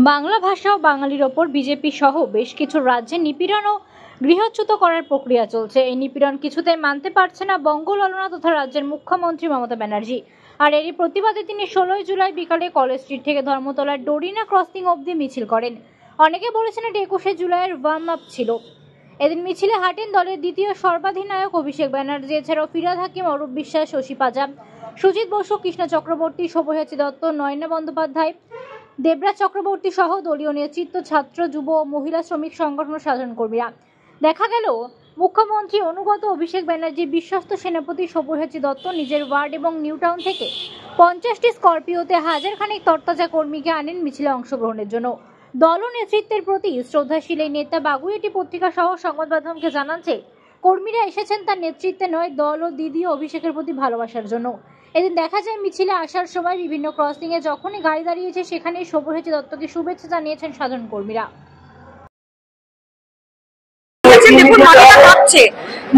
বাংলা ভাষা ও বাঙালির ওপর বিজেপি সহ বেশ কিছু রাজ্যে নিপীড়ন ও গৃহচ্যুত করার প্রক্রিয়া চলছে। এই নিপীড়ন কিছুতেই মানতে পারছে না বঙ্গললনা তথা রাজ্যের মুখ্যমন্ত্রী মমতা ব্যানার্জি। আর এরই প্রতিবাদে তিনি 16 জুলাই বিকালে কলেজ স্ট্রিট থেকে ধর্মতলার ডোরিনা ক্রসিং অবধি মিছিল করেন। অনেকে বলেছেন এটি 21শে জুলাইয়ের ওয়ার্ম আপ ছিল। এদিন মিছিলে হাঁটেন দলের দ্বিতীয় সর্বাধিনায়ক অভিষেক ব্যানার্জি, এছাড়াও ফিরহাদ হাকিম, অরূপ বিশ্বাস, শশী পাজাব, সুজিত বসু, কৃষ্ণা চক্রবর্তী, শুভয়াচী দত্ত, নয়না বন্দ্যোপাধ্যায়, দেবরাজ চক্রবর্তী সহ দলীয় নেতৃত্ব, ছাত্র, যুব ও মহিলা শ্রমিক সংগঠন ও সাধারণ কর্মীরা। দেখা গেল মুখ্যমন্ত্রী অনুগত অভিষেক ব্যানার্জি বিশ্বস্ত সেনাপতি শুভয়াচী দত্ত নিজের ওয়ার্ড এবং নিউ টাউন থেকে 50টি স্করপিওতে হাজারখানেক তরতাজা কর্মীকে আনেন মিছিলে অংশগ্রহণের জন্য। দল নেতৃত্বের প্রতি শ্রদ্ধাশীল এই নেতা বাগুইয়াটি পত্রিকা সহ সংবাদ মাধ্যমকে জানান যে কর্মীরা এসেছেন তার নেতৃত্বে নয়, দল ও দিদি অভিষেকের প্রতি ভালোবাসার জন্য। এদিন দেখা যায় মিছিলে আসার সময় বিভিন্ন ক্রসিং এ যখনই গাড়ি দাঁড়িয়েছে সেখানেই শুভয়াচী দত্তকে শুভেচ্ছা জানিয়েছেন সাধারণ কর্মীরা। দেখুন মাথাটা কাঁপছে,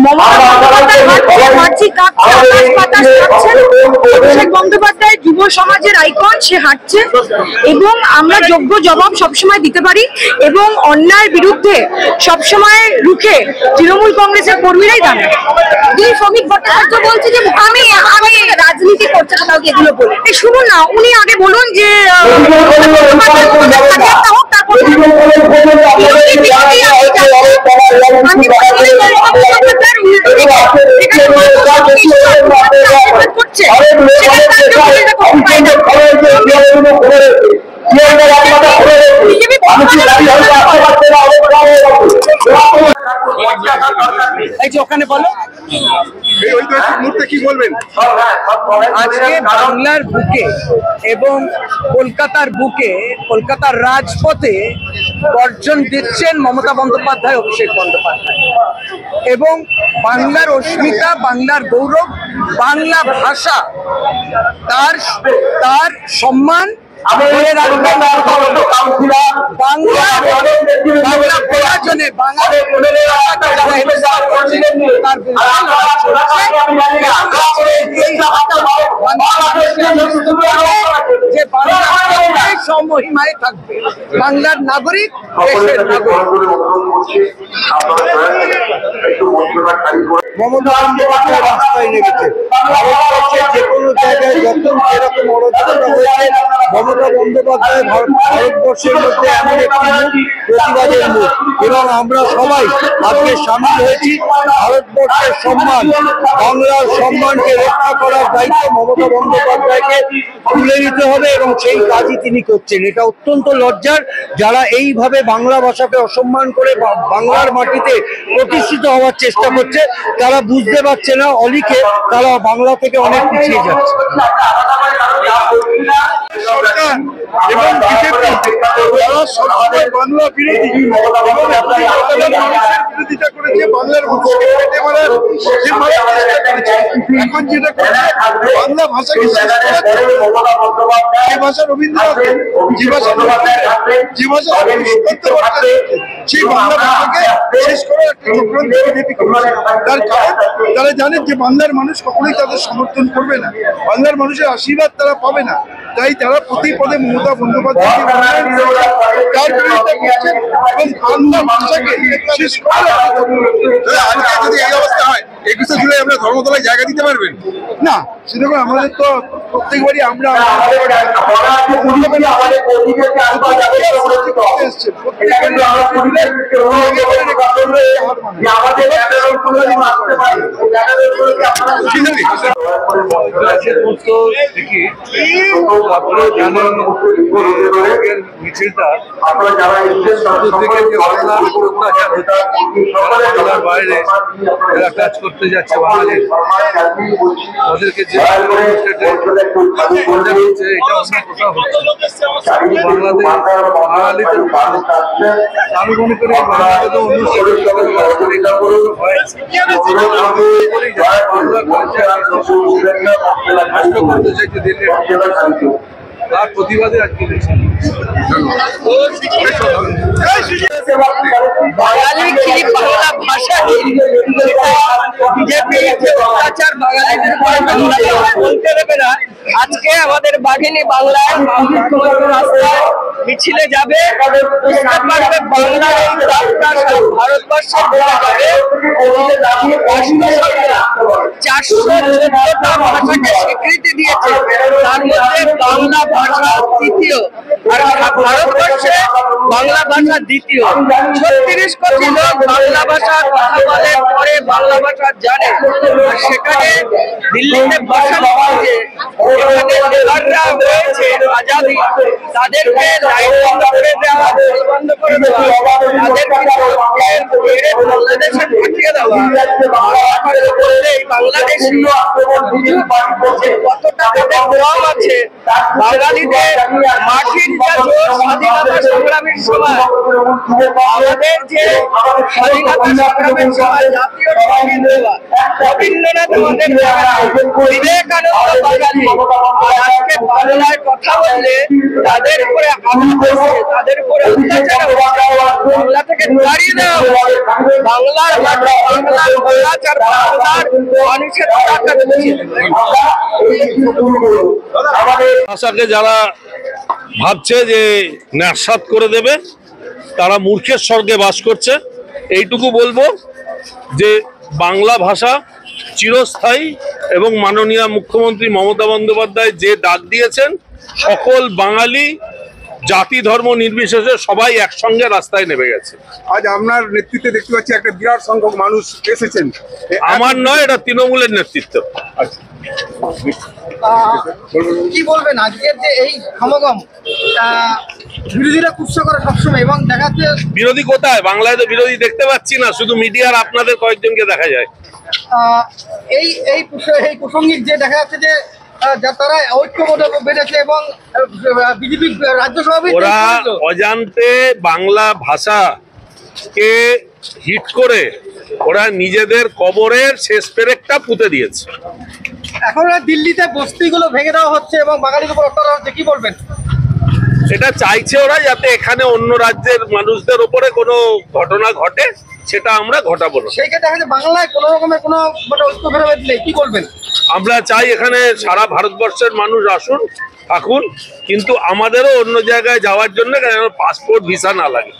মমতা বন্দ্যোপাধ্যায় হাঁটছে, আকাশ বাতাস কাঁপছে। অভিষেক বন্দ্যোপাধ্যায় যুব সমাজের আইকন, সে হাঁটছে এবং আমরা যোগ্য জবাব সবসময় দিতে পারি এবং অন্যায়ের বিরুদ্ধে সবসময় রুখে তৃণমূল কংগ্রেসের কর্মীরাই দাঁড়ায়। তিনি শ্রমিক ভট্টাচার্য বলছে যে আমি রাজনীতি করছে, কাউকে এগুলো বলে শুনুন না, উনি আগে বলুন যে ওখানে বলো কি বলবেন আজকে বাংলার বুকে এবং কলকাতার বুকে, কলকাতার রাজপথে গর্জন দিচ্ছেন মমতা বন্দ্যোপাধ্যায়, অভিষেক বন্দ্যোপাধ্যায় এবং বাংলার অস্মিতা, বাংলার গৌরব, বাংলা ভাষা, তার সম্মান সমহিমায় থাকবে। বাংলার নাগরিক, দেশের নাগরিক। মমতা বন্দ্যোপাধ্যায় রাস্তায় নেমেছে। ভারতবর্ষের যে কোনো জায়গায় যখন যেরকম অরাজকতা হয়েছে, মমতা বন্দ্যোপাধ্যায় ভারতবর্ষের মধ্যে এমন একটি মুখ, প্রতিবাদের মুখ, এবং আমরা সবাই আজকে সামিল হয়েছি। ভারতবর্ষের সম্মান, বাংলার সম্মানকে রক্ষা করার দায়িত্ব মমতা বন্দ্যোপাধ্যায়কে তুলে নিতে হবে এবং সেই কাজই তিনি করছেন। এটা অত্যন্ত লজ্জার, যারা এইভাবে বাংলা ভাষাকে অসম্মান করে বাংলার মাটিতে প্রতিষ্ঠিত হওয়ার চেষ্টা করছে, তারা বুঝতে পারছে না অলিখে তারা বাংলা থেকে অনেক পিছিয়ে যাচ্ছে। সরকার এবং বিজেপি তারা সবসময় বাংলা বিরোধী বিরোধিতা করেছে, বাংলার মানুষকে পেটে মারার এখন যেটা করছে বাংলা ভাষাকে শেষ করার, যে ভাষা রবীন্দ্রনাথ, যে ভাষা যে ভাষা সেই বাংলা ভাষাকে শেষ করার একটা চক্রান্ত বিজেপি করছে। তার কারণ তারা জানেন যে বাংলার মানুষ কখনোই তাদের সমর্থন করবে না, বাংলার মানুষের আশীর্বাদ তারা পাবে না, তাই তারা প্রতি পদে মমতা বন্দ্যোপাধ্যায়কে তার বিরোধিতা করছেন এবং বাংলা ভাষাকে শেষ করার। আজকে যদি এই অবস্থা হয়, 21শে জুলাই আমরা ধর্মতলায় জায়গা দিতে পারবেন না? সেরকম আমাদের তো প্রত্যেকবারই আমরা মিছিলটা বাইরে যারা কাজ করতে যাচ্ছে বাঙালির, ওদেরকে যে এটা অন্য কোথাও হচ্ছে বাংলাদেশ বাঙালিদের। আমি মনে করি বাংলাতে তো করতে চাইছে দিল্লি, তার প্রতিবাদে আজকে বাঙালি কি বাংলা ভাষা বিজেপি অত্যাচার বাঙালিদের বলতে দেবে না। আজকে আমাদের বাঘিনী বাংলায় মিছিলে যাবে, বুঝতে পারবে বাংলার এই দাবটা ভারতবর্ষের বলা যাবে। 414টা ভাষাকে স্বীকৃতি দিয়েছে, তার মধ্যে বাংলা ভাষা তৃতীয়, আর ভারতবর্ষে বাংলা ভাষা দ্বিতীয়। 36 কোটি লোক বাংলা ভাষা কথা বলে, পরে বাংলা ভাষা জানে। আর সেখানে দিল্লিতে বসানো হয়েছে, এখানে লেবাররা রয়েছে আজাদি, তাদেরকে লাইট বন্ধ করে দেওয়া, জল বন্ধ করে দেওয়া, তাদেরকে মেরে বাংলাদেশে পাঠিয়ে দেওয়া। এই বাংলাদেশি কতটা কম আছে বাঙালিদের মাটির যা জোর স্বাধীনতা সংগ্রামের সময়, আমাদের যে স্বাধীনতা সংগ্রামের সময় জাতীয় সঙ্গীত দেওয়া, রবীন্দ্রনাথ আমাদের বিবেকানন্দ বাঙালি, আর আজকে বাংলায় কথা বললে তাদের উপরে আঘাত হচ্ছে, তাদের উপরে অত্যাচার হচ্ছে, বাংলা থেকে দাঁড়িয়ে দেওয়া বাংলার মাটি, বাংলার অত্যাচার, বাংলার মানুষের টাকা দিচ্ছে। ভাষাকে যারা ভাবছে যে ন্যাসাত করে দেবে, তারা মূর্খের স্বর্গে বাস করছে। এইটুকু বলবো যে বাংলা ভাষা চিরস্থায়ী, এবং মাননীয় মুখ্যমন্ত্রী মমতা বন্দ্যোপাধ্যায় যে ডাক দিয়েছেন, সকল বাঙালি জাতি ধর্ম নির্বিশেষে সবাই একসঙ্গে রাস্তায় নেমে গেছে। আজ আপনার নেতৃত্বে দেখতে পাচ্ছি একটা বিরাট সংখ্যক মানুষ এসেছেন। আমার নয়, এটা তৃণমূলের নেতৃত্ব। কি বলবেন আজকের যে এই সমাগম, বিরোধীরা কুৎসা করে সবসময়, এবং দেখাচ্ছে বিরোধী কোথায়? বাংলায় তো বিরোধী দেখতে পাচ্ছি না, শুধু মিডিয়ার আপনাদের কয়েকজনকে দেখা যায়। এই এই প্রসঙ্গিক যে দেখা যাচ্ছে যে তারা ঐক্যবদ্ধ বেড়েছে, এবং বিজেপি রাজ্য সভাপতি ওরা অজান্তে বাংলা ভাষাকে হিট করে ওরা নিজেদের কবরের শেষ পেরেকটা পুঁতে দিয়েছে। এখন দিল্লিতে বস্তিগুলো ভেঙে দেওয়া হচ্ছে এবং বাঙালির উপর অত্যাচার হচ্ছে, কি বলবেন? এটা চাইছে ওরা যাতে এখানে অন্য রাজ্যের মানুষদের উপরে কোনো ঘটনা ঘটে, সেটা আমরা ঘটাবো না। সেই ক্ষেত্রে দেখা যাচ্ছে বাংলায় কোনো রকমের কোনো মানে ঐক্য ফেরত নেই, কি করবেন? আমরা চাই এখানে সারা ভারতবর্ষের মানুষ আসুন, থাকুন, কিন্তু আমাদেরও অন্য জায়গায় যাওয়ার জন্য পাসপোর্ট ভিসা না লাগে।